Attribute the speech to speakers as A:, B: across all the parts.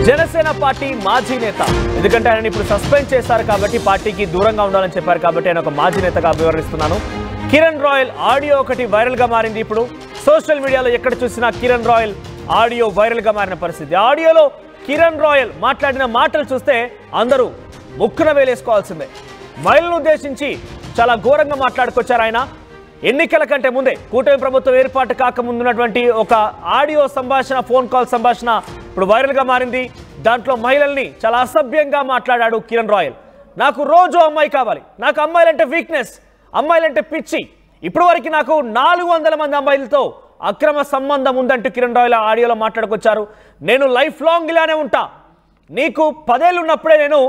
A: Janasena party మాజీ నేత, ఎందుకంటే ఆయన ఇప్పుడు సస్పెండ్ చేశారు కాబట్టి పార్టీకి దూరంగా ఉండాలని చెప్పారు కాబట్టి ఆయన ఒక మాజీ నేతగా వివరిస్తున్నాను. కిరణ్ రాయల్ ఆడియో ఒకటి వైరల్ గా మారింది. ఇప్పుడు సోషల్ మీడియాలో ఎక్కడ చూసినా కిరణ్ రాయల్ ఆడియో వైరల్ గా మారిన పరిస్థితి. ఆడియోలో కిరణ్ రాయల్ మాట్లాడిన మాటలు చూస్తే అందరూ ముక్కున వేలేసుకోవాల్సిందే. మహిళలను ఉద్దేశించి చాలా ఘోరంగా మాట్లాడుకొచ్చారు ఆయన. ఎన్నికల కంటే ముందే కూటమి ప్రభుత్వం ఏర్పాటు కాకముందున్నటువంటి ఒక ఆడియో సంభాషణ, ఫోన్ కాల్ సంభాషణ ఇప్పుడు వైరల్ గా మారింది. దాంట్లో మహిళల్ని చాలా అసభ్యంగా మాట్లాడాడు కిరణ్ రాయల్. నాకు రోజు అమ్మాయి కావాలి, నాకు అమ్మాయిలంటే వీక్నెస్, అమ్మాయిలంటే పిచ్చి, ఇప్పటి వరకు నాకు 400 మంది అమ్మాయిలతో అక్రమ సంబంధం ఉందంటూ కిరణ్ రాయల్ ఆడియోలో మాట్లాడుకొచ్చారు. నేను లైఫ్ లాంగ్ ఇలానే ఉంటా, నీకు 10 ఏళ్ళు ఉన్నప్పుడే నేను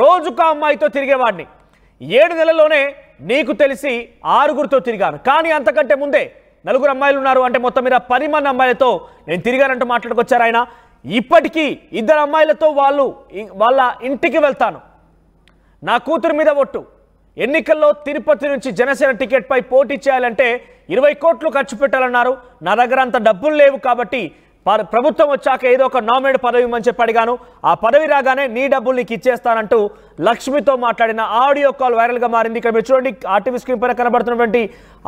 A: రోజుకు అమ్మాయితో తిరిగేవాడిని, 7 నెలల్లోనే నీకు తెలిసి 6గురితో తిరిగాను, కానీ అంతకంటే ముందే 4 అమ్మాయిలు ఉన్నారు, అంటే మొత్తం మీద 10 మంది అమ్మాయిలతో నేను తిరిగానంటూ మాట్లాడుకొచ్చారు ఆయన. ఇప్పటికీ 2 అమ్మాయిలతో వాళ్ళ ఇంటికి వెళ్తాను, నా కూతురు మీద ఒట్టు, ఎన్నికల్లో తిరుపతి నుంచి జనసేన టికెట్పై పోటీ చేయాలంటే 20 కోట్లు ఖర్చు పెట్టాలన్నారు. నా దగ్గర అంత డబ్బులు లేవు కాబట్టి ప్రభుత్వం వచ్చాక ఏదో ఒక నామినేట్ పదవి ఇవ్వమని చెప్పి అడిగాను, ఆ పదవి రాగానే నీ డబ్బులు నీకు ఇచ్చేస్తానంటూ లక్ష్మితో మాట్లాడిన ఆడియో కాల్ వైరల్గా మారింది. ఇక్కడ మీరు చూడండి, ఆర్టీవీ స్క్రీన్ పైన కనబడుతున్నటువంటి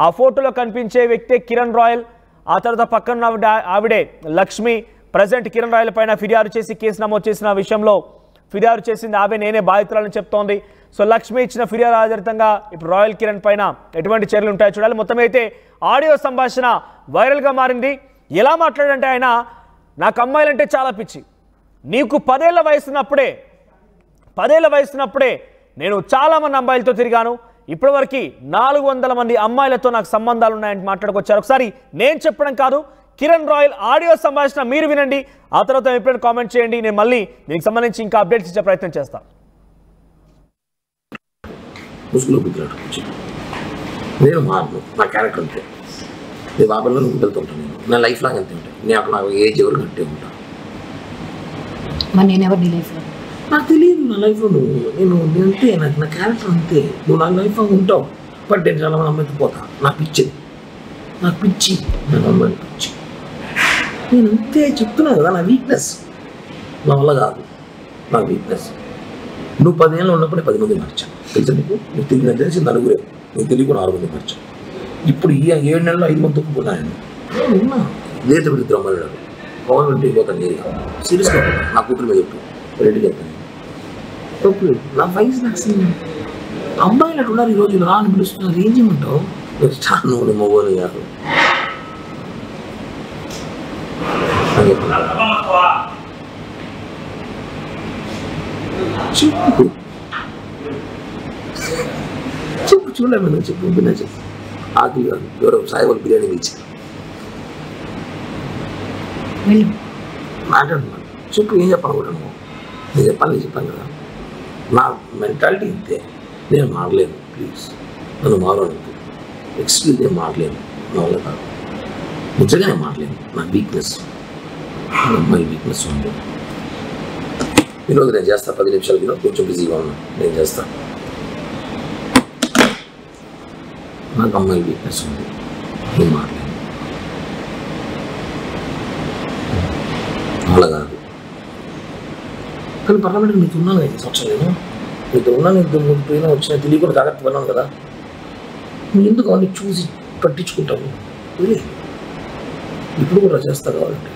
A: ఆ ఫోటోలో కనిపించే వ్యక్తే కిరణ్ రాయల్. ఆ తర్వాత పక్కన ఆవిడే లక్ష్మి. ప్రజెంట్ కిరణ్ రాయల్ పైన ఫిర్యాదు చేసి కేసు నమోదు చేసిన విషయంలో ఫిర్యాదు చేసింది ఆమె, నేనే బాధితురాలని చెప్తోంది. సో లక్ష్మి ఇచ్చిన ఫిర్యాదు ఆధారితంగా ఇప్పుడు రాయల్ కిరణ్ పైన ఎటువంటి చర్యలు ఉంటాయో చూడాలి. మొత్తం అయితే ఆడియో సంభాషణ వైరల్గా మారింది. ఎలా మాట్లాడంటే ఆయన, నాకు అమ్మాయిలంటే చాలా పిచ్చి, నీకు 10 ఏళ్ల వయసున్నప్పుడే నేను చాలామంది అమ్మాయిలతో తిరిగాను, ఇప్పటివరకు 400 మంది అమ్మాయిలతో నాకు సంబంధాలు ఉన్నాయని మాట్లాడుకొచ్చారు. ఒకసారి నేను చెప్పడం కాదు, కిరణ్ రాయల్ ఆడియో సంభాషణ మీరు వినండి, ఆ తర్వాత ఎప్పుడైనా కామెంట్ చేయండి. నేను మళ్ళీ దీనికి సంబంధించి ఇంకా అప్డేట్స్ ఇచ్చే ప్రయత్నం చేస్తాను.
B: నేను మారను, నా క్యారెక్టర్ అంతే, నేను బాబాలో నువ్వు వెళ్తుంటాను, నా లైఫ్ లాగా అంతే ఉంటాను, నాకు ఏజ్ ఎవరు కంటే ఉంటాను. నాకు తెలియదు నా లైఫ్లో నేను అంతే, నా క్యారెక్టర్ అంతే, నువ్వు నా లైఫ్లో ఉంటావు. బట్ నేను చాలా మంది అమ్మాయితో పోతా, నాకు పిచ్చి, నాకు అమ్మాయి పిచ్చి, నేను అంతే చెప్తున్నా కదా. నా వీక్నెస్ నా వల్ల కాదు, నా వీక్నెస్. నువ్వు 10 ఏళ్ళు ఉన్నప్పుడే 10 మంది మార్చాను, తెలుసా నీకు? నీకు తెలియదు తెలిసి 4, నీకు తెలియకుండా 6 మంది మార్చాను. ఇప్పుడు ఈ 7 నెలల్లో 5 మంది తొక్కుపోతాను. ఉన్నా లేదు ఇద్దరు అమ్మాయిలు పవన్ ఇంటికి పోతాను, నేను సీరియస్గా నా కూతురు మీద చెప్పు, రెడీ చెప్తాను. తప్పు నా వయసు నాకు అమ్మాయిలు అటు ఉన్నారు, ఈరోజు రా అని పిలుస్తున్నారు, ఏం చేయమంటావు? నువ్వు మొగోలు కాదు చెప్పు చూడలేమన్నా చెప్పు ఆకలి కాదు, ఎవరో సాయిబాబు బిర్యానీ ఇచ్చారు, మాట్లాడుతున్నాను, చెప్పు ఏం చెప్పాలనుకుంటాను, నేను చెప్పాను కదా. నా మెంటాలిటీ ఇంతే, నేను మారలేను, ప్లీజ్ నన్ను మారలేదు, ఎక్స్క్యూజ్ నేను మారలేను, నా వల్ల కాదు, నిజంగానే మారలేను, నా వీక్నెస్, నా అమ్మాయి వీక్నెస్ ఉంది. ఈరోజు నేను చేస్తాను 10 నిమిషాలు, కొంచెం బిజీగా ఉన్నాను, నేను చేస్తాను. నాకు అమ్మాయి వీక్నెస్ ఉంది, నేను మారలేను, అలా కాదు. కానీ పర్వాలేదు, నీకు ఉన్నాను 5 సంవత్సరాలు, నేను నీకు ఉన్నాను, నీకు పోయినా వచ్చినా తెలియకుండా జాగ్రత్త పడినాను కదా. నువ్వు ఎందుకు అవన్నీ చూసి పట్టించుకుంటావు? ఇప్పుడు కూడా చేస్తా కావాలంటే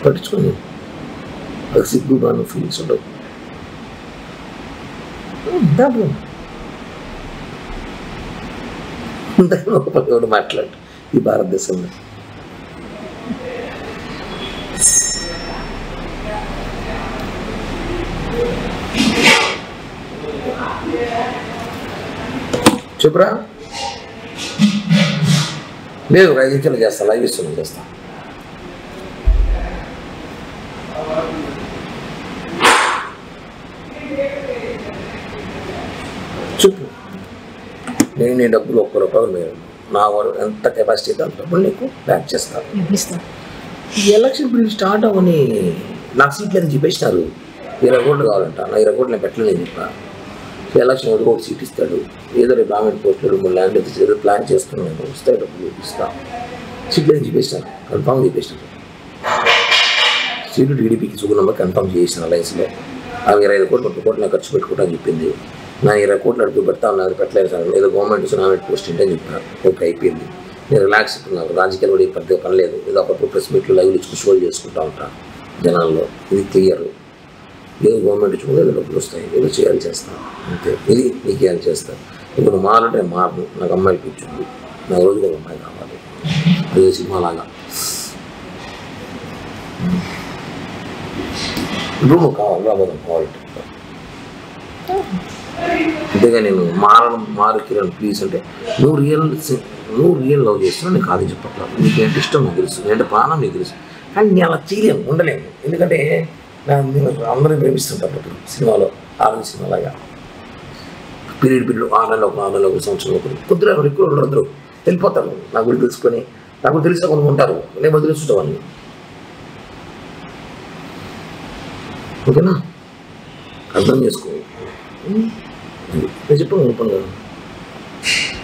B: పట్టించుకోండి, అది సిగ్గు బాగా ఫీలింగ్స్ ఉండవు. ఒకటి మాట్లాడు ఈ భారతదేశంలో. చెప్పురా, లేదు 5 నిమిషాలు చేస్తా, లైవ్ ఇస్తున్నాను, చేస్తా. చెప్పు, నేను నీ డబ్బులు 1 రూపాయలు మీరు నా ఎంత కెపాసిటీ అయితే అంత డబ్బులు నీకు బ్యాక్ చేస్తాను. ఈ ఎలక్షన్ ఇప్పుడు స్టార్ట్ అవ్వని నాకు సీట్లు అని చెప్పేసినారు, 20 కోట్లు కావాలంట, నా 20 కోట్లు నేను పెట్టలేని చెప్పా. ఎలక్షన్ ఒకటి సీట్ ఇస్తాడు, ఏదో రేపు గవర్నమెంట్ పోస్టులు 3 ల్యాండ్ ఏదో ప్లాన్ చేస్తున్నాను, వస్తాయి డబ్బులు ఇస్తాను. సీట్లు అని చెప్పేసినారు, కన్ఫామ్గా చెప్పేసినారు. సీటు టీడీపీకి సుగుణంలో కన్ఫర్మ్ చేసిన అలయన్స్లో ఆమె 25 కోట్లు 30 కోట్లు ఖర్చు పెట్టుకుంటా అని చెప్పింది. నా 20 కోట్లు అడుగు పెడతా ఉన్నారు, పెట్టలేదు సార్, ఏదో గవర్నమెంట్ నామినేట్ పోస్ట్ ఏంటి అని చెప్పాను. ఓకే, అయిపోయింది. నేను రిలాక్స్ ఇప్పుడు రాజకీయాలు కూడా పెద్ద పని లేదు, ఏదో అప్పుడు ప్రెస్ మీట్లు లైవ్లు ఇచ్చుకుని షోలు చేసుకుంటా ఉంటాను జనాల్లో. ఇది క్లియర్. ఏదో గవర్నమెంట్ ఇచ్చుకుంటే ఏదో డబ్బులు వస్తాయి, ఏదో చేయాలి చేస్తాను అంతే. ఇది నీకు చేయాలి చేస్తాను. ఇప్పుడు మారంటే మారను, నాకు అమ్మాయికి ఇచ్చింది, నాకు రోజుగా అమ్మాయి కావాలి, అదే సినిమా లాగా. ఇప్పుడు నువ్వు కావాలి రాబోదాం కావాలంటే, అంతేగా నేను మారు కిరణ్ ప్లీజ్ అంటే నువ్వు రియల్ లవ్ చేస్తున్నావు, నేను కాదు చెప్పట్లా. నీకేంటి ఇష్టం నాకు తెలుసు, ఏంటంటే ప్రాణం నీకు తెలుసు, కానీ నేను అలా చేయలేము, ఉండలేము. ఎందుకంటే నేను అందరినీ ప్రేమిస్తుంటాను అప్పుడు సినిమాలో, ఆరెంజ్ సినిమాలాగా పీరియడ్ 6 నెలలు 4 నెలలు 1 సంవత్సరం ఒకరు కొద్దిగా ఎక్కువ అందరూ వెళ్ళిపోతారు. నా గురించి తెలుసుకొని నాకు తెలిసిన కొంత ఉంటారు, నేను వదిలేస్తుంటాను. ఓకేనా, అర్థం చేసుకో. నేను చెప్పాను కదా,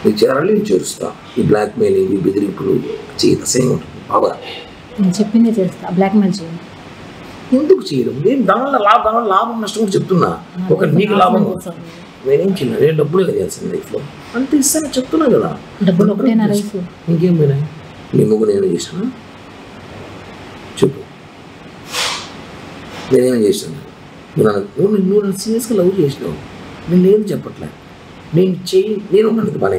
B: నీకు చేరాలి, నేను చేరుస్తా. ఈ బ్లాక్ మెయిలింగ్, ఈ బెదిరింపులు చేత సేమ్ ఉంటుంది బాగా.
C: నేను చెప్పిందే చేస్తా, బ్లాక్మెయిల్ చేయండి.
B: ఎందుకు చేయడం? నేను దానివల్ల లాభం నష్టం కూడా చెప్తున్నా. ఒక నీకు లాభం, నేనేం చిన్న, నేను డబ్బులే కలిగాల్సింది లైఫ్లో, అంత ఇస్తాను చెప్తున్నా కదా.
C: డబ్బులు ఒకటేనా లైఫ్?
B: ఇంకేం పోయినాయి? నీ ముగ్గు నేనే చేశాను చెప్పు, నేనేం చేశాను? నువ్వు నన్ను సీరియస్గా లవ్ చేసినావు, నేను లేదు చెప్పట్లే. నేను ఉన్నాను బాగా,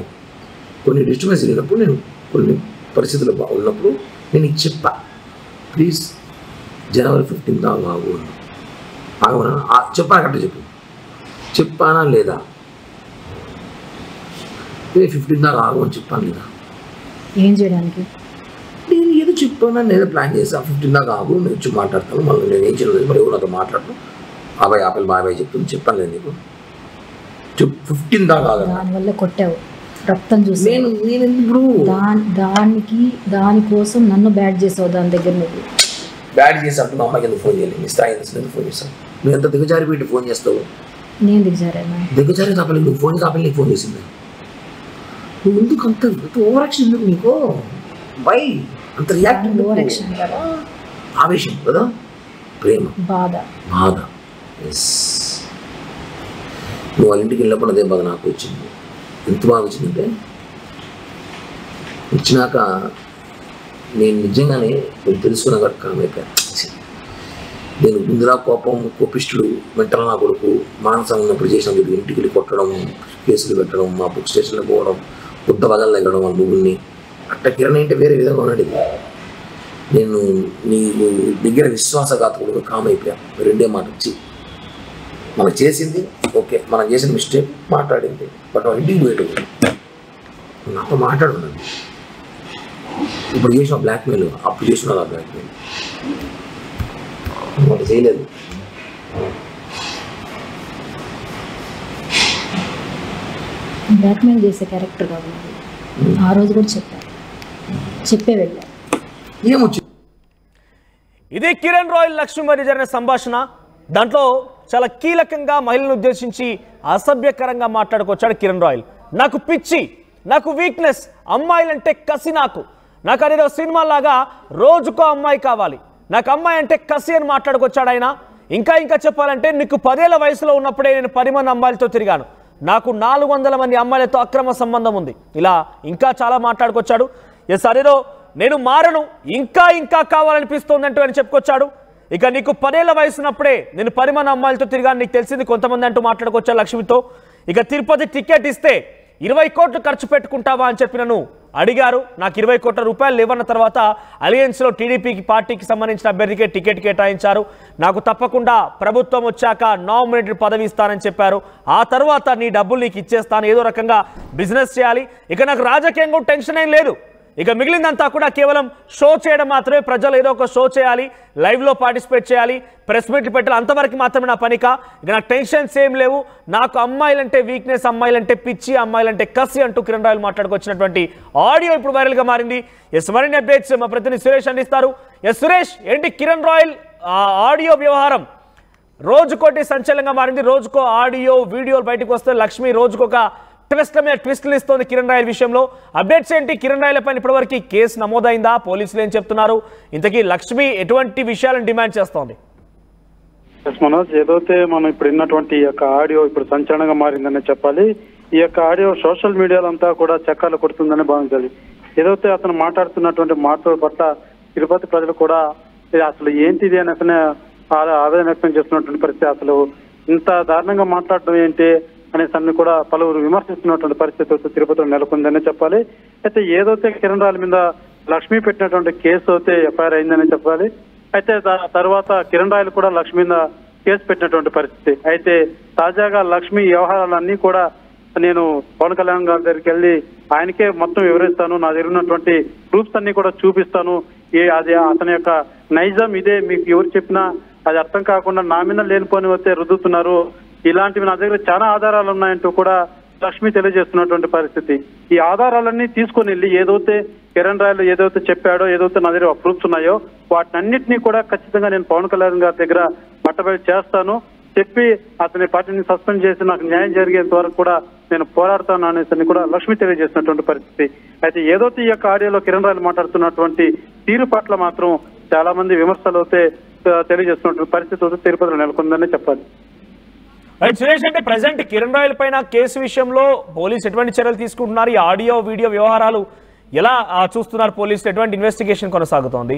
B: కొన్ని డిస్టర్బెన్స్ లేనప్పుడు, నేను కొన్ని పరిస్థితులు బాగున్నప్పుడు నేను నీకు చెప్పా, ప్లీజ్ జనవరి 15 ఆగు. ఆగమన్నా చెప్పాకట్ట చెప్పు, చెప్పానా లేదా? 15 దాకా ఆగు అని చెప్పాను లేదా?
C: ఏం చేయడానికి?
B: నేను ఏదో చెప్పాను, నేను ఏదో ప్లాన్ చేశాను. 15 దాకా ఆగు, నేను వచ్చి మాట్లాడతాను. మళ్ళీ నేను ఏం చేయలేదు, మరి ఎవరు నాతో మాట్లాడతాను. ఆపల్ బాబాయ్ చెప్తుంది, చెప్పాను లేదు నీకు? 15 దాకా ఆగా.
C: దానివల్ల కొట్టావు, రక్తం చూసి.
B: నేను ఇప్పుడు
C: దానికోసం నన్ను బ్యాడ్ చేసావు. దాని దగ్గర నువ్వు
B: బ్యాడ్ చేసినప్పుడు మా అమ్మాయికి ఎందుకు ఫోన్ చేయాలి? నీ స్థాయి ఎందుకు ఫోన్ చేస్తావు? నువ్వు ఎంత దిగజారి పెట్టి ఫోన్ చేస్తావు?
C: నేను దిగజారేనా?
B: దిగజారి కాపలి నువ్వు ఫోన్ కాపలి నీకు ఫోన్ చేసింది. నువ్వు ఎందుకు అంత ఓవర్ యాక్షన్ ఎందుకు నీకు? బై అంత రియాక్ట్
C: ఓవర్ యాక్షన్ కదా,
B: ఆవేశం కదా, ప్రేమ, బాధ. ఎస్, నువ్వు వాళ్ళ ఇంటికి వెళ్ళినప్పుడు అదే బాధ నాకు వచ్చింది. ఎంత బాగా వచ్చిందంటే, వచ్చినాక నేను నిజంగానే నేను తెలుసుకున్న కాబట్టి కామైపోయాను. నేను ముందులా కోపిష్టుడు, మెంటల్ నా కొడుకు, మానసం ఉన్నప్పుడు చేసినప్పుడు ఇంటికి వెళ్ళి కొట్టడం, కేసులు పెట్టడం, మా బుక్ స్టేషన్లో పోవడం, కొత్త బగలు తగ్గడం వాళ్ళ ముగ్గురిని. అట్లా కిరణ్ అంటే వేరే విధంగా ఉన్నాడు. నేను నీ దగ్గర విశ్వాసఘాతకుడుగా కామైపోయాను. రెండే మాట వచ్చి మనం చేసింది ఓకే, మనం చేసిన మిస్టేక్ మాట్లాడింది, బట్ వాళ్ళ ఇంటికి పోయేటప్పుడు నాతో మాట్లాడున్నాను. ఇప్పుడు చేసిన బ్లాక్మెయిల్, అప్పుడు చేసిన బ్లాక్మెయిల్ వాళ్ళు చేయలేదు.
C: బ్లాక్మెయిల్ చేసే క్యారెక్టర్ కాదు. ఆ రోజు కూడా చెప్పే వెళ్ళా.
B: ఏమొచ్చి
A: ఇది కిరణ్ రాయల్ లక్ష్మి మధ్య జరిగిన సంభాషణ. దాంట్లో చాలా కీలకంగా మహిళలను ఉద్దేశించి అసభ్యకరంగా మాట్లాడుకొచ్చాడు కిరణ్ రాయల్. నాకు పిచ్చి, నాకు వీక్నెస్, అమ్మాయిలంటే కసి, నాకు అనేది సినిమా లాగా రోజుకో అమ్మాయి కావాలి, నాకు అమ్మాయి అంటే కసి అని మాట్లాడుకొచ్చాడు ఆయన. ఇంకా చెప్పాలంటే, నీకు 10 ఏళ్ల వయసులో ఉన్నప్పుడే నేను 10 మంది అమ్మాయిలతో తిరిగాను, నాకు 400 మంది అమ్మాయిలతో అక్రమ సంబంధం ఉంది, ఇలా ఇంకా చాలా మాట్లాడుకొచ్చాడు. ఎస్ అదేదో నేను మారను, ఇంకా కావాలనిపిస్తుంది అంటూ ఆయన చెప్పుకొచ్చాడు. ఇక నీకు 10 ఏళ్ల వయసున్నప్పుడే నేను 10 మంది అమ్మాయిలతో తిరిగాను, నీకు తెలిసింది కొంతమంది అంటూ మాట్లాడుకొచ్చాడు లక్ష్మితో. ఇక తిరుపతి టికెట్ ఇస్తే 20 కోట్లు ఖర్చు పెట్టుకుంటావా అని చెప్పి నన్ను అడిగారు. నాకు 20 కోట్ల రూపాయలు లేవన్న తర్వాత అలయన్స్లో టీడీపీకి పార్టీకి సంబంధించిన అభ్యర్థికే టికెట్ కేటాయించారు. నాకు తప్పకుండా ప్రభుత్వం వచ్చాక నామినేటెడ్ పదవి ఇస్తానని చెప్పారు. ఆ తర్వాత నీ డబ్బులు నీకు ఇచ్చేస్తాను, ఏదో రకంగా బిజినెస్ చేయాలి, ఇక నాకు రాజకీయంగా టెన్షన్ ఏం లేదు, ఇక మిగిలిందంతా కూడా కేవలం షో చేయడం మాత్రమే, ప్రజలు ఏదో ఒక షో చేయాలి, లైవ్లో పార్టిసిపేట్ చేయాలి, ప్రెస్ మీట్లు పెట్టాలి, అంతవరకు మాత్రమే నా పనిక, ఇక నాకు టెన్షన్స్ ఏం లేవు, నాకు అమ్మాయిలంటే వీక్నెస్, అమ్మాయిలంటే పిచ్చి, అమ్మాయిలంటే కసి అంటూ కిరణ్ రాయల్ మాట్లాడుకొచ్చినటువంటి ఆడియో ఇప్పుడు వైరల్గా మారింది. ఎస్ మరిన్ని అప్డేట్స్ మా ప్రతినిధి సురేష్ అందిస్తారు. ఎస్ సురేష్, ఏంటి కిరణ్ రాయల్ ఆడియో వ్యవహారం రోజుకోటి సంచలనంగా మారింది, రోజుకో ఆడియో వీడియోలు బయటకు వస్తే లక్ష్మి రోజుకొక ట్విస్టులు ఇస్తోంది కిరణ్ రాయల్ విషయంలో. అప్డేట్స్ ఏంటి? కిరణ్ రాయల్ పైన ఇప్పటివరకు కేసు నమోదైందా? పోలీసులు ఏం చెప్తున్నారు? ఇంతకీ లక్ష్మి ఎటువంటి విషయాలను డిమాండ్ చేస్తోంది?
D: మనోజ్, ఏదైతే మనం ఇప్పుడు విన్నటువంటి ఈ యొక్క ఆడియో ఇప్పుడు సంచలనంగా మారిందని చెప్పాలి. ఈ యొక్క ఆడియో సోషల్ మీడియాలో అంతా కూడా చక్కాలు కొడుతుందని భావించాలి. ఏదైతే అతను మాట్లాడుతున్నటువంటి మాటల పట్ల తిరుపతి ప్రజలు కూడా అసలు ఏంటిది అని ఆవేదన వ్యక్తం చేస్తున్నటువంటి పరిస్థితి. అసలు ఇంత దారుణంగా మాట్లాడడం ఏంటి అనేసి అన్ని కూడా పలువురు విమర్శిస్తున్నటువంటి పరిస్థితి తిరుపతిలో నెలకొందని చెప్పాలి. అయితే ఏదైతే కిరణ్ రాయల్ మీద లక్ష్మి పెట్టినటువంటి కేసు అయితే ఎఫ్ఐఆర్ అయిందని చెప్పాలి. అయితే తర్వాత కిరణ్ రాయల్ కూడా లక్ష్మి మీద కేసు పెట్టినటువంటి పరిస్థితి. అయితే తాజాగా లక్ష్మి వ్యవహారాలన్నీ కూడా నేను పవన్ కళ్యాణ్ గారి దగ్గరికి వెళ్ళి ఆయనకే మొత్తం వివరిస్తాను, నా దగ్గర ఉన్నటువంటి ప్రూఫ్స్ అన్ని కూడా చూపిస్తాను, అది అతని యొక్క నైజం ఇదే, మీకు ఎవరు చెప్పినా అది అర్థం కాకుండా నా మీద లేనిపోని వస్తే రుద్దుతున్నారు, ఇలాంటివి నా దగ్గర చాలా ఆధారాలు ఉన్నాయంటూ కూడా లక్ష్మి తెలియజేస్తున్నటువంటి పరిస్థితి. ఈ ఆధారాలన్నీ తీసుకొని వెళ్ళి ఏదైతే కిరణ్ రాయల్ ఏదైతే చెప్పాడో, ఏదైతే నా దగ్గర ప్రూఫ్స్ ఉన్నాయో వాటినన్నింటినీ కూడా ఖచ్చితంగా నేను పవన్ కళ్యాణ్ గారి దగ్గర బట్టబయలు చేస్తాను, చెప్పి అతని పార్టీని సస్పెండ్ చేసి నాకు న్యాయం జరిగేంత వరకు కూడా నేను పోరాడతాను అనేసి కూడా లక్ష్మి తెలియజేసినటువంటి పరిస్థితి. అయితే ఏదైతే ఈ యొక్క ఆడియోలో కిరణ్ రాయల్ మాట్లాడుతున్నటువంటి తీరు పట్ల మాత్రం చాలా మంది విమర్శలు అయితే తెలియజేస్తున్నటువంటి పరిస్థితి అయితే తిరుపతిలో నెలకొందని చెప్పాలి.
A: సురేష్, అంటే ప్రజెంట్ కిరణ్ రాయల్ పైన కేసు విషయంలో పోలీసు ఎటువంటి చర్యలు తీసుకుంటున్నారు? ఈ ఆడియో వీడియో వ్యవహారాలు ఎలా చూస్తున్నారు? పోలీసులు ఎటువంటి ఇన్వెస్టిగేషన్ కొనసాగుతోంది?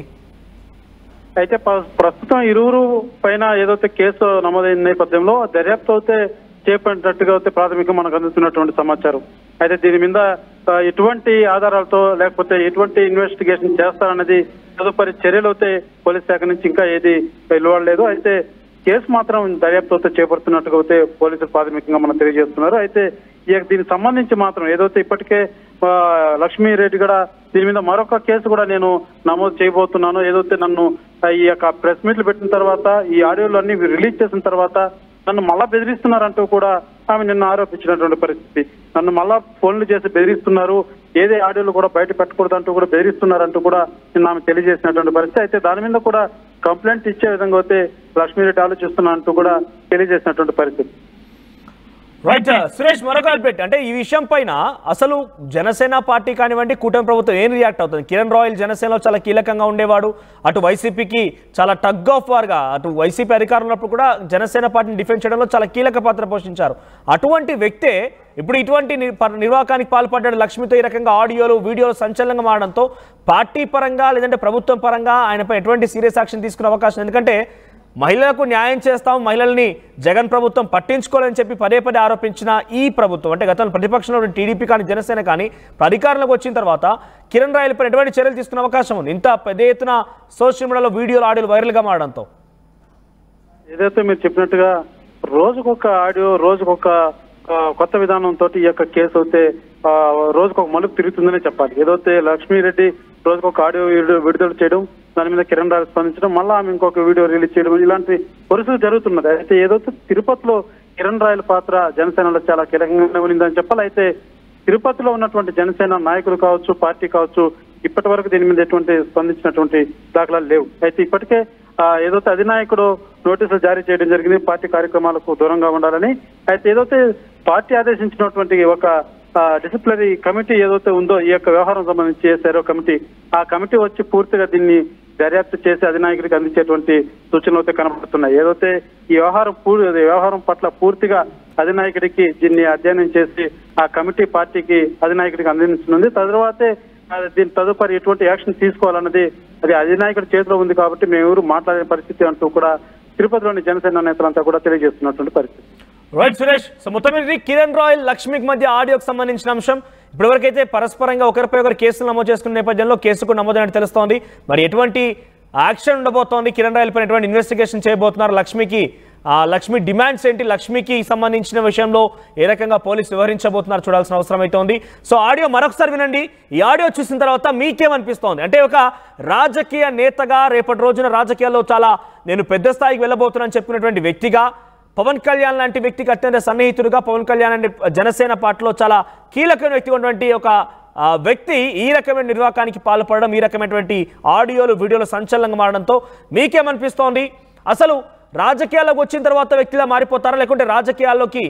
D: అయితే ప్రస్తుతం ఇరువురు పైన ఏదైతే కేసు నమోదైన నేపథ్యంలో దర్యాప్తు అయితే చేపట్టినట్టుగా అయితే ప్రాథమికంగా మనకు అందుతున్నటువంటి సమాచారం. అయితే దీని మీద ఎటువంటి ఆధారాలతో లేకపోతే ఎటువంటి ఇన్వెస్టిగేషన్ చేస్తారన్నది తదుపరి చర్యలు అయితే పోలీస్ శాఖ నుంచి ఇంకా ఏది వెలువడలేదు. అయితే కేసు మాత్రం దర్యాప్తు అయితే చేపడుతున్నట్టుగా అయితే పోలీసులు ప్రాథమికంగా మనం తెలియజేస్తున్నారు. అయితే దీనికి సంబంధించి మాత్రం ఏదైతే ఇప్పటికే లక్ష్మీరెడ్డి కూడా దీని మీద మరొక కేసు కూడా నేను నమోదు చేయబోతున్నాను, ఏదైతే నన్ను ఈ యొక్క ప్రెస్ మీట్లు పెట్టిన తర్వాత ఈ ఆడియోలు అన్ని రిలీజ్ చేసిన తర్వాత నన్ను మళ్ళా బెదిరిస్తున్నారంటూ కూడా ఆమె నిన్న ఆరోపించినటువంటి పరిస్థితి. నన్ను మళ్ళా ఫోన్లు చేసి బెదిరిస్తున్నారు, ఏదే ఆడియోలు కూడా బయట పెట్టకూడదంటూ కూడా బెదిరిస్తున్నారంటూ కూడా నిన్న ఆమె తెలియజేసినటువంటి పరిస్థితి. అయితే దాని మీద కూడా కంప్లైంట్ ఇచ్చే విధంగా అయితే లక్ష్మీరెడ్డి ఆలోచిస్తున్నా అంటూ కూడా తెలియజేసినటువంటి పరిస్థితి.
A: రైట్ సురేష్, మరొక అప్డేట్ అంటే ఈ విషయం పైన అసలు జనసేన పార్టీ కానివ్వండి, కూటమి ప్రభుత్వం ఏం రియాక్ట్ అవుతుంది? కిరణ్ రాయల్ జనసేనలో చాలా కీలకంగా ఉండేవాడు, అటు వైసీపీకి చాలా టగ్ ఆఫ్ వార్గా, అటు వైసీపీ అధికారం ఉన్నప్పుడు కూడా జనసేన పార్టీని డిఫెండ్ చేయడంలో చాలా కీలక పాత్ర పోషించారు. అటువంటి వ్యక్తే ఇప్పుడు ఇటువంటి నిర్వాకానికి పాల్పడ్డాడు. లక్ష్మితో ఈ రకంగా ఆడియోలు వీడియోలు సంచలనంగా మారడంతో పార్టీ పరంగా లేదంటే ప్రభుత్వం పరంగా ఆయనపై ఎటువంటి సీరియస్ యాక్షన్ తీసుకునే అవకాశం, ఎందుకంటే మహిళలకు న్యాయం చేస్తాం, మహిళల్ని జగన్ ప్రభుత్వం పట్టించుకోవాలని చెప్పి పదే పదే ఆరోపించిన ఈ ప్రభుత్వం, అంటే గతంలో ప్రతిపక్షంలో టీడీపీ కానీ జనసేన కానీ అధికారంలోకి వచ్చిన తర్వాత కిరణ్ రాయల్ పై ఎటువంటి చర్యలు తీసుకునే అవకాశం ఉంది ఇంత పెద్ద ఎత్తున సోషల్ మీడియాలో వీడియోలు ఆడియోలు వైరల్గా మారడంతో?
D: ఏదైతే మీరు చెప్పినట్టుగా రోజుకొక ఆడియో, రోజుకొక కొత్త విధానంతో ఈ యొక్క కేసు అయితే రోజుకొక మలుపు తిరుగుతుందనే చెప్పాలి. ఏదైతే లక్ష్మీరెడ్డి రోజుకొక ఆడియో విడుదల చేయడం, దాని మీద కిరణ్ రాయల్ స్పందించడం, మళ్ళా ఆమె ఇంకొక వీడియో రిలీజ్ చేయడం, ఇలాంటి పరిస్థితులు జరుగుతున్నది. అయితే ఏదైతే తిరుపతిలో కిరణ్ రాయల్ పాత్ర జనసేనలో చాలా కీలకంగా ఉందని చెప్పాలి. అయితే తిరుపతిలో ఉన్నటువంటి జనసేన నాయకులు కావచ్చు, పార్టీ కావచ్చు, ఇప్పటి వరకు దీని మీద ఎటువంటి స్పందించినటువంటి దాఖలాలు లేవు. అయితే ఇప్పటికే ఏదైతే అధినాయకుడు నోటీసులు జారీ చేయడం జరిగింది పార్టీ కార్యక్రమాలకు దూరంగా ఉండాలని. అయితే ఏదైతే పార్టీ ఆదేశించినటువంటి ఒక డిసిప్లినరీ కమిటీ ఏదైతే ఉందో ఈ యొక్క వ్యవహారం సంబంధించి చేశారో కమిటీ, ఆ కమిటీ వచ్చి పూర్తిగా దీన్ని దర్యాప్తు చేసి అధినాయకుడికి అందించేటువంటి సూచనలు అయితే కనబడుతున్నాయి. ఏదైతే ఈ వ్యవహారం పట్ల పూర్తిగా అధినాయకుడికి దీన్ని అధ్యయనం చేసి ఆ కమిటీ పార్టీకి అధినాయకుడికి అందించనుంది. తర్వాతే దీని తదుపరి ఎటువంటి యాక్షన్ తీసుకోవాలన్నది అది అధినాయకుడి చేతిలో ఉంది కాబట్టి మేము ఎవరు మాట్లాడే పరిస్థితి అంటూ కూడా తిరుపతిలోని జనసేన నేతలంతా కూడా తెలియజేస్తున్నటువంటి పరిస్థితి.
A: రైట్ సురేష్, సో మొత్తం ఇది కిరణ్ రాయల్ లక్ష్మికి మధ్య ఆడియోకి సంబంధించిన అంశం. ఇప్పటివరకైతే పరస్పరంగా ఒకరిపై ఒకరు కేసులు నమోదు చేసుకున్న నేపథ్యంలో కేసుకు నమోదైనట్టు తెలుస్తోంది. మరి ఎటువంటి యాక్షన్ ఉండబోతోంది, కిరణ్ రాయల్ పైన ఎటువంటి ఇన్వెస్టిగేషన్ చేయబోతున్నారు, లక్ష్మి డిమాండ్స్ ఏంటి, లక్ష్మికి సంబంధించిన విషయంలో ఏ రకంగా పోలీసులు వ్యవహరించబోతున్నారు చూడాల్సిన అవసరం అయితే ఉంది. సో ఆడియో మరొకసారి వినండి. ఈ ఆడియో చూసిన తర్వాత మీకేమనిపిస్తోంది? అంటే ఒక రాజకీయ నేతగా రేపటి రోజున రాజకీయాల్లో చాలా నేను పెద్ద స్థాయికి వెళ్ళబోతున్నాను చెప్పుకున్నటువంటి వ్యక్తిగా, పవన్ కళ్యాణ్ లాంటి వ్యక్తికి అత్యంత సన్నిహితుడుగా, పవన్ కళ్యాణ్ అంటే జనసేన పార్టీలో చాలా కీలకమైన వ్యక్తి ఉన్నటువంటి ఒక వ్యక్తి ఈ రకమైన నిర్వాకానికి పాల్పడడం, ఈ రకమైనటువంటి ఆడియోలు వీడియోలు సంచలనంగా మారడంతో మీకేమనిపిస్తోంది? అసలు రాజకీయాల్లోకి వచ్చిన తర్వాత వ్యక్తిలా మారిపోతారా, లేకుంటే రాజకీయాల్లోకి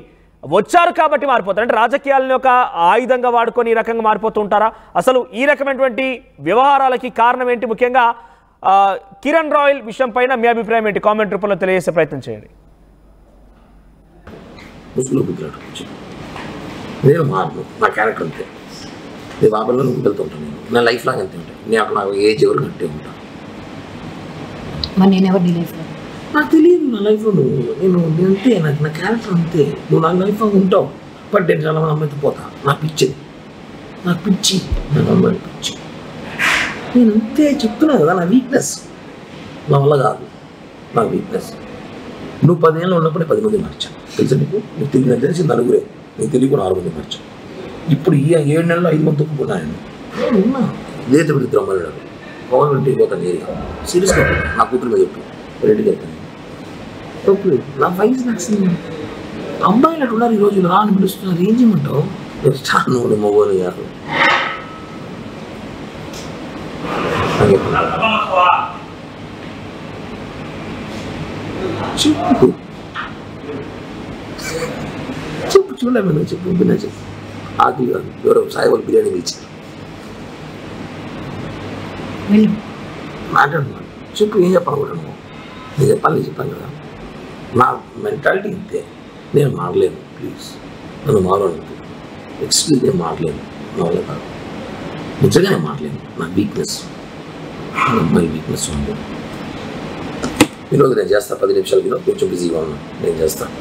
A: వచ్చారు కాబట్టి మారిపోతారు, అంటే రాజకీయాలను ఒక ఆయుధంగా వాడుకొని ఈ రకంగా మారిపోతూ ఉంటారా? అసలు ఈ రకమైనటువంటి వ్యవహారాలకి కారణం ఏంటి? ముఖ్యంగా కిరణ్ రాయల్ విషయం పైన మీ అభిప్రాయం ఏంటి? కామెంట్ రూపంలో తెలియజేసే ప్రయత్నం చేయండి.
B: నేను మారను, నా క్యారెక్టర్ అంతే. నేను బాబాలో నువ్వు వెళ్తూ ఉంటాను, నా లైఫ్ లాగా అంతే ఉంటాయి. నేను అక్కడ నాకు ఏజ్ ఎవరు కంటే ఉంటాను. నాకు తెలియదు నా లైఫ్లో నేను అంతే, నాకు నా క్యారెక్టర్ అంతే. నువ్వు నా లైఫ్లో ఉంటావు, బట్ నేను చాలా మంది అమ్మాయితో పోతా. నాకు పిచ్చి నాకు అమ్మాయి పిచ్చి. నేను అంతే చెప్తున్నా కదా, నా వీక్నెస్. నా వల్ల కాదు, నా వీక్నెస్. నువ్వు 10 ఏళ్ళు ఉన్నప్పుడే 10 మంది మార్చాను తెలుసా నీకు? నీకు తెలిసి నలుగురే, నీకు తెలియకు 4 మంది మార్చాను. ఇప్పుడు ఈ 7 నెలల్లో 5 మంది తొక్కున్నాను. ఉన్నా ఇదే తప్పి ద్రమ్మలు పవన్ ఇంటికి పోతాను ఏరియా సీరియస్గా. నా కూతురు మీద చెప్పు, రెడ్డికి వెళ్తాను. తప్పు నా వయసు నచ్చింది. అబ్బాయిలు అటు ఉన్నారు ఈరోజు, రా అని పిలుస్తున్నారు. ఏం చేయమంటావు? నువ్వు మొగోలు కాదు. చెప్పు చెప్పు చూడలేదు చెప్పు బిన్నా చెప్పు. ఆకలి కాదు, ఎవరో సాయిబాబు బిర్యానీ పిలిచారు మాట్లాడుతున్నాను. చెప్పు ఏం చెప్పాలనుకుంటున్నావు? నేను చెప్పాను కదా, నా మెంటాలిటీ ఇంతే. నేను మారలేను, ప్లీజ్ నన్ను మారను. ఎక్స్క్యూజ్ నేను మారలేను, నా వల్ల కాదు. నిజంగానే మారలేను. నా వీక్నెస్, అమ్మాయి వీక్నెస్ ఉంది. ఈరోజు నేను చేస్తాను 10 నిమిషాల కింద, కొంచెం బిజీగా ఉన్నాను, నేను చేస్తాను.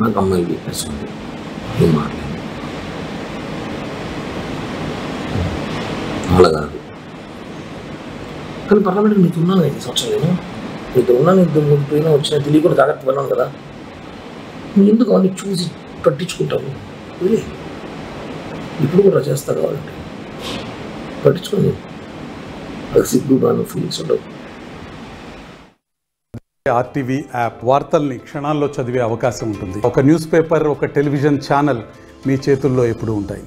B: నాకు అమ్మాయి వీక్నెస్ ఉంది, నేను మారలేను. అలా కాదు. కానీ పర్వాలేదు, నీకు ఉన్నాను 5 సంవత్సరాలు. నేను నీకు ఉన్నాను, పోయినా వచ్చినా తెలియకుండా జాగ్రత్త వెళ్ళాను కదా. నువ్వు ఎందుకు అవన్నీ చూసి పట్టించుకుంటావు? ఇప్పుడు కూడా చేస్తా కావాలంటే పట్టించుకోండి. అది సిగ్గుగాను ఫీలింగ్స్ ఉండవు.
E: ఆర్టీవీ యాప్ వార్తల్ని క్షణాల్లో చదివే అవకాశం ఉంటుంది. ఒక న్యూస్ పేపర్, ఒక టెలివిజన్ ఛానల్ మీ చేతుల్లో ఎప్పుడూ ఉంటాయి.